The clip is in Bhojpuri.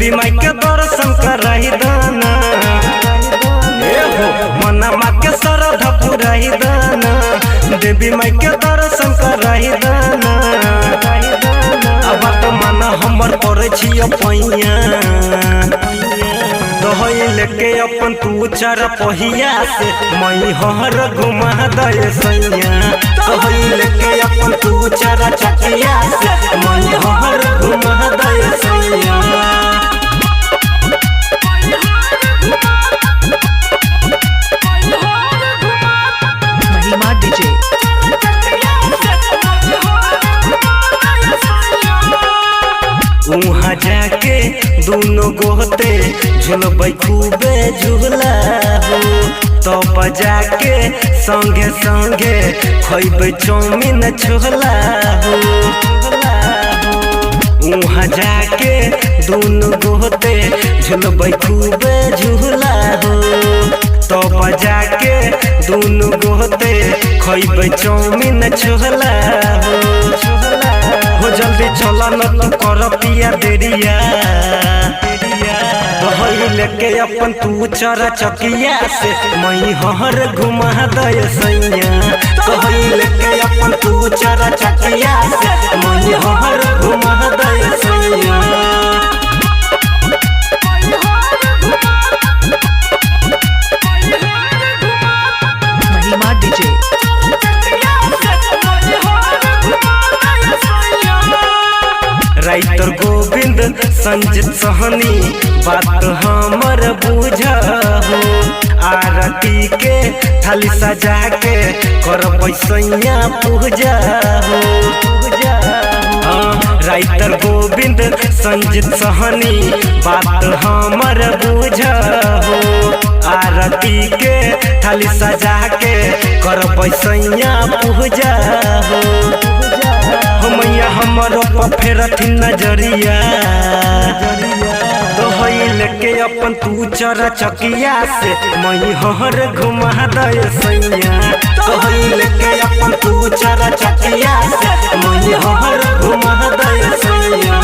देवी माई के दर्शन कराही दाना मनमा के श्रद्धा पुराही दाना देवी माई के दर्शन कराही दाना अब तो मन हमर पड़े छियो पैया दहई लेके अपन तू चार पहिया से मई हर घुमा दे सैया दहई लेके अपन तू चार चकिया से मई हर घुमा दे सैया महिमा डीजे वहाँ जाके दोनों गोहते झुलबै खूबे झूला हो तो बजा के संगे संगे खैबे चाउमीन छोला हो वहाँ जाके दोनों गोहते झुलबै खूबे झूला हो तो बजा के दोनों गोहते खैबे चाउमीन छोला हो जल्दी चला न तू कर पिया देरिया दहई लेके अपन तू चरा चकिया से मई हर घुमा दे सैया दहई लेके अपन तू चरा चकिया से मई हर घुमा दे सैया महिमा डीजे राइटर गोविंद संजीत सहनी बात हमर बुझ हो आरती के थाली सजा के कर पैसैया पूजा हो राइटर गोविंद संजीत सहनी बात हमर बुझ हो आरती के थाली सजा के कर पैसैया पूजा हो मैया हमारो फेर नजरिया दहई लेके अपन तू चरा चकिया से मई हर घुमा दे सैया दहई लेके अपन तू चरा चकिया से मई हर घुमा दे सैया।